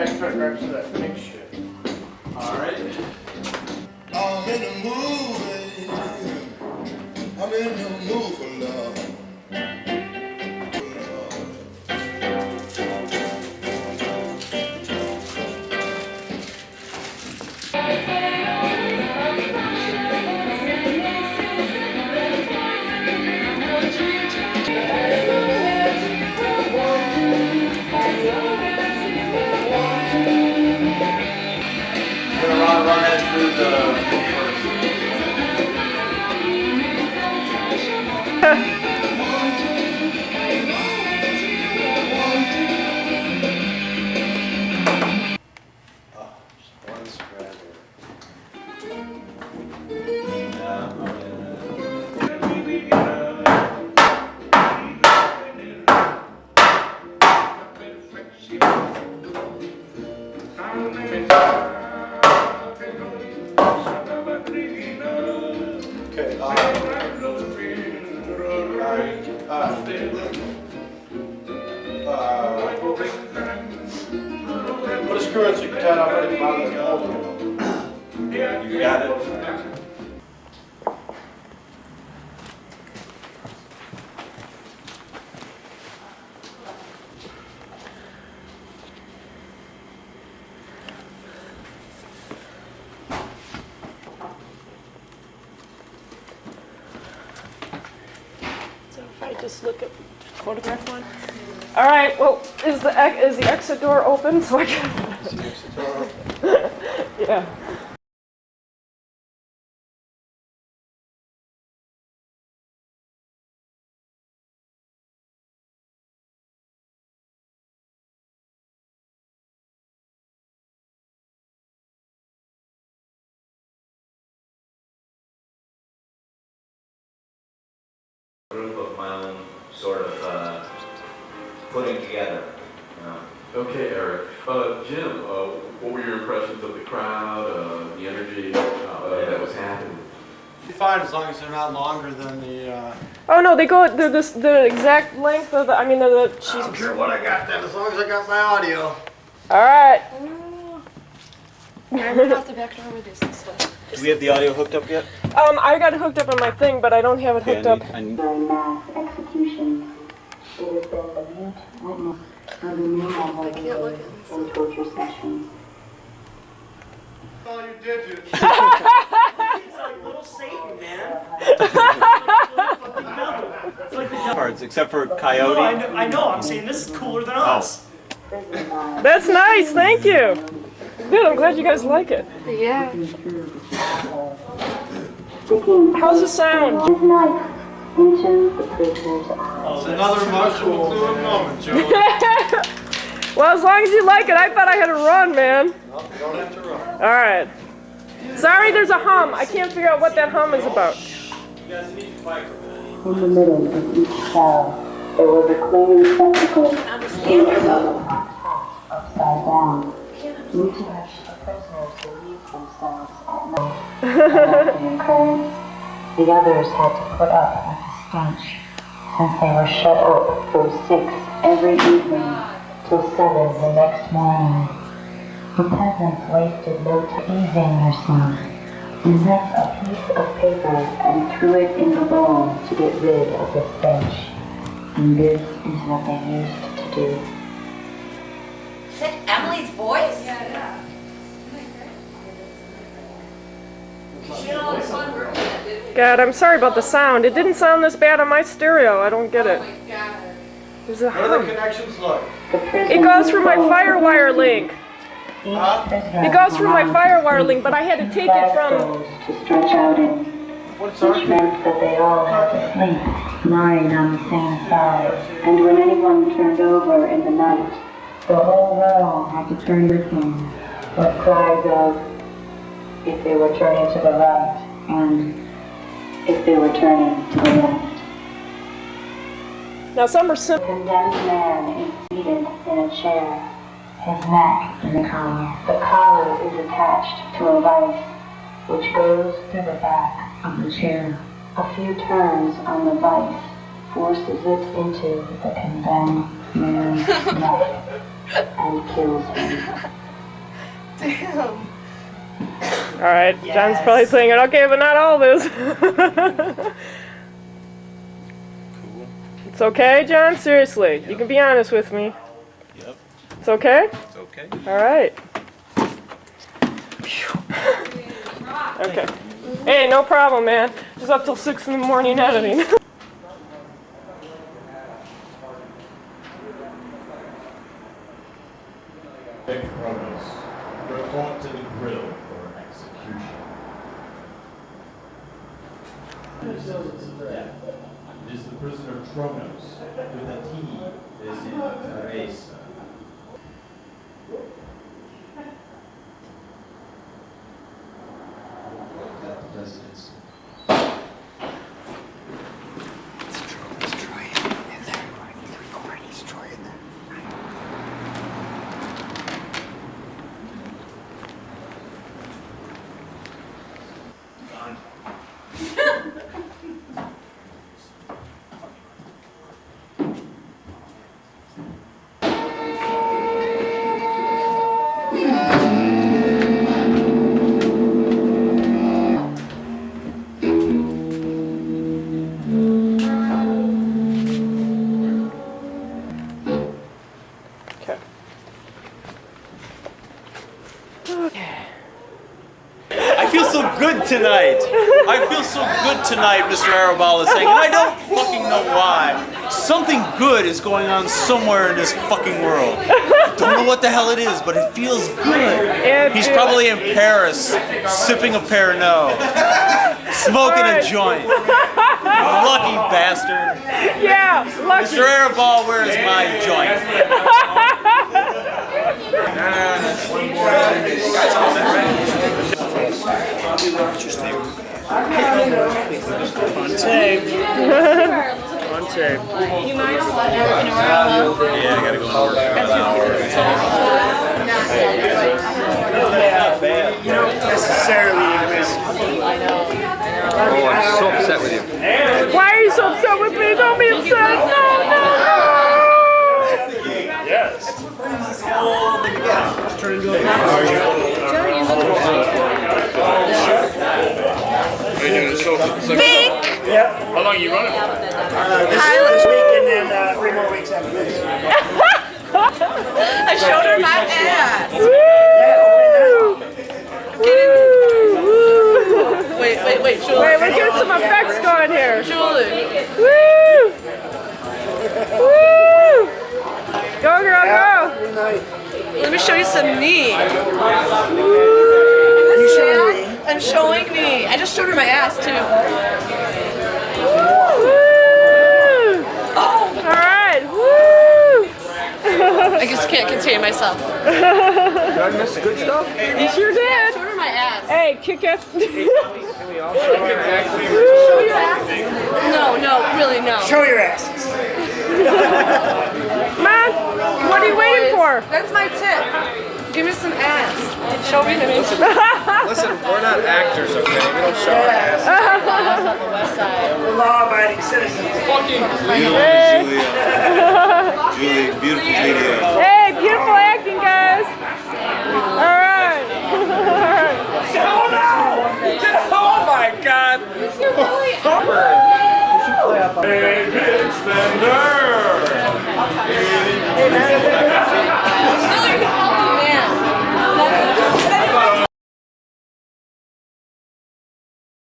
next paragraph to that pink shit. Alright. I'm in the mood. I'm in the mood for love. Run that through the just one spread. Put a screw in so you can tie it off right at the bottom of the hole. You got it. So if I just look at photograph one. All right. Well, is the exit door open so I can? Is the exit door open? Yeah. Group of my own sort of putting together. Okay, Eric. Jim, what were your impressions of the crowd, the energy that was happening? Fine, as long as they're not longer than the. Oh no, they go the exact length of the. I mean, the. I don't care what I got then, as long as I got my audio. All right. Yeah, I went out the back door with this and stuff. Do we have the audio hooked up yet? I got it hooked up on my thing, but I don't have it hooked up. During mass execution, it has been the mute witness of innumerable murders and torture sessions. All you did, you. It's like little Satan, man. It's like the devil. Cards, except for No, Coyote. I know. I'm saying this is cooler than us. That's nice. Thank you. Good. I'm glad you guys like it. Yeah. How's the sound? His knife into the prisoner's eye. It's another emotional fluid moment, Joe. Well, as long as you like it, I thought I had to run, man. No, you don't have to run. All right. Sorry, there's a hum. I can't figure out what that hum is about. In the middle of each cell, there was a clean receptacle upside down, into which the prisoners relieved themselves at night. The others had to put up with the stench, since they were shut up from 6 every evening till 7 the next morning. The peasants wasted no easing themselves. They left a piece of paper and threw it in the bowl to get rid of the stench. And this is what they used to do. Is that Emily's voice? Yeah. She had all this fun working that, didn't we? God, I'm sorry about the sound. It didn't sound this bad on my stereo. I don't get it. Oh my God. There's a What are the hum. connections like? It goes through my FireWire link. It goes through my FireWire link, but I had to take it from. To stretch out in, What's which meant that they all had to sleep, lying on the same side. And when anyone turned over in the night, the whole row had to turn with them, with cries of, if they were turning to the right, and if they were turning to the left. Now some are The simple. condemned man is seated in a chair, his neck in the collar. The collar is attached to a vise, which goes through the back of the chair. A few turns on the vise forces it into the condemned man's neck. and kills me. Damn. All right, John's probably saying it. Okay, but not all this. Cool. It's okay, John? Seriously, you can be honest with me. Yep. It's okay? It's okay. All right. Okay. Hey, no problem, man. Just up till 6 in the morning editing. Big Kronos, report to the grill for execution. It is the prisoner Kronos, with a T is in Teresa. At the residence. I feel so good tonight. I feel so good tonight, Mr. Arrabal is saying, and I don't fucking know why. Something good is going on somewhere in this fucking world. I don't know what the hell it is, but it feels good. He's probably in Paris, sipping a Pernod, smoking a joint. Lucky bastard. Yeah, lucky. Mr. Arrabal, where is my joint? On tape. On tape. You mind? Yeah, I gotta go to work in an hour. You don't necessarily miss. Oh, I'm so upset with you. Why are you so upset with me? Don't be upset. No, no. Yes. Pink! Yep. How long are you running for? This week and then 3 more weeks after this. I showed her my ass. Wait, Julie. Wait, we're getting some effects going here. Julie. Woo! Woo! Go, girl, go! Let me show you some knee. I'm showing me. I just showed her my ass too. Woo! Oh! Alright, woo! I just can't contain myself. Did I miss the good stuff? You sure did. Show her my ass. Hey, kick ass. Show your ass? No, really no. Show your asses. Man, what are you waiting for? That's my tip. Give me some ass. Show me the Listen, we're not actors, okay? We don't show our ass. on the west side. We're law-abiding citizens. Julie, beautiful video. Hey!